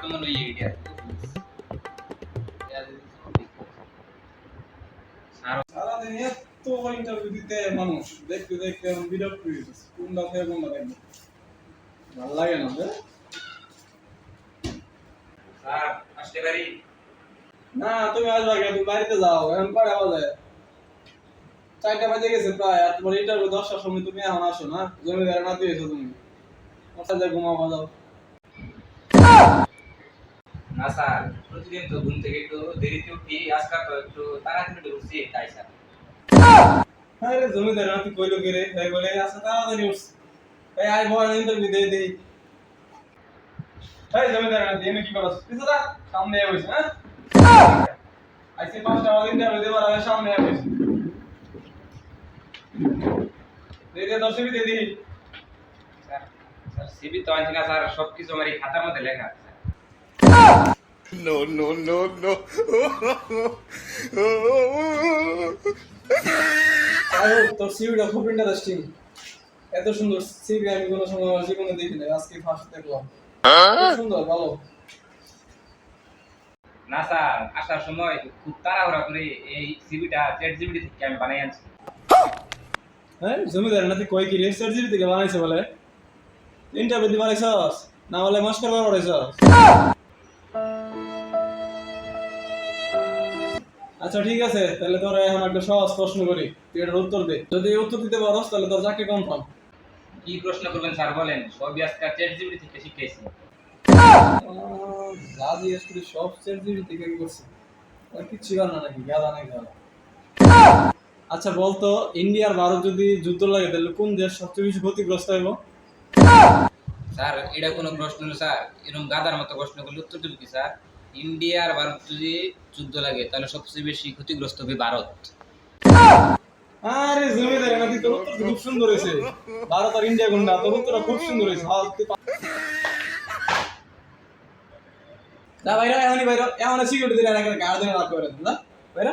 তো মনে হয় এইটা সারাদিন এত ইন্টারভিউ দিতে মানুষ দেখতে দেখতে এখন বিরক্ত হয়ে গেছে কোনটা থেকে কোনটা দেখবো ভালো লাগে না যে স্যার আসতে পারি? না তুমি আসবে আগে তুমি বাড়িতে যাও এখন কয়টা বাজে 4টা বাজে গেছে প্রায় আর তোমার ইন্টারভিউ 10টার সময় তুমি এখন আসো না জমিদারের নাতি এসো তুমি ওটা ঘুমাবো যাও না স্যার, প্রতিদিন তো ঘুম থেকে একটু দেরিতে উঠি, আজকাল তো একটু তাড়াতাড়ি উঠছি তাই স্যার। হ্যাঁ রে জমিদারের নাতি কইলো কি রে তাই বলে আচ্ছা তাড়াতাড়ি উঠছি এই আই বড় ইন্টারভিউ দিয়ে দেই এই জমিদারের নাতি এনে কি করছ কিছু না সামনে বসে হ্যাঁ আইসি 5টা বাজে ইন্টারভিউ দেবার আগে সামনে বসে দে দে 10 মিনিট দে স্যার স্যার সিবি তো আনছি না স্যার, সবকিছু আমার এই খাতার মধ্যে লেখা আছে sir. No, no, no, no. আরে তোর সিভিটা খুব ইন্টারেস্টিং এত সুন্দর সিভি আমি কোনো সময় আমার জীবনে দেখি নাই আজকে ফার্স্ট দেখলাম খুব সুন্দর ভালো না স্যার, আসার সময় খুব তাড়াহুড়া করে এই সিবিটা চ্যাট জিপিটি থেকে আমি বানাই আনছি। হ্যাঁ জমিদার নাতি কই কি রিসার্চ জিবি থেকে বানাইছে বলে ইন্টারভিউ দি বানাইছস না বলে মাস্টার বার বানাইছস আচ্ছা ঠিক আছে তাহলে তোর এখন একটা সহজ প্রশ্ন করি তুই এটার উত্তর দে যদি এই উত্তর দিতে পারস তাহলে তোর চাকরি কনফার্ম কি প্রশ্ন করবেন স্যার বলেন, সবই আজকে চ্যাট জিপিটি থেকে শিখেছি। যা জিজ্ঞেস করি সব চ্যাট জিবি থেকে করছি আর কিচ্ছু জানা নাকি গাদা নাই গাদা আচ্ছা বলতো ইন্ডিয়া আর ভারত যদি যুদ্ধ লাগে তাহলে কোন দেশ সবচেয়ে বেশি ক্ষতিগ্রস্ত হইব স্যার এটা কোনো প্রশ্ন না স্যার, এরকম গাদার মতো প্রশ্ন করলে উত্তর দেব কি স্যার? ইন্ডিয়া আর ভারত যদি যুদ্ধ লাগে তাহলে সবচেয়ে বেশি ক্ষতিগ্রস্ত হবে ভারত। আরে জমিদার নাকি তোর উত্তর তো খুব সুন্দর হয়েছে ভারত আর ইন্ডিয়া কোনটা তোর উত্তরটা খুব সুন্দর হয়েছে যা ভাইরা এখনই ভাইরা এমন সিকিউরিটি দিলে একটা গার্ড ধরে রাখতে পারে না ভাইরা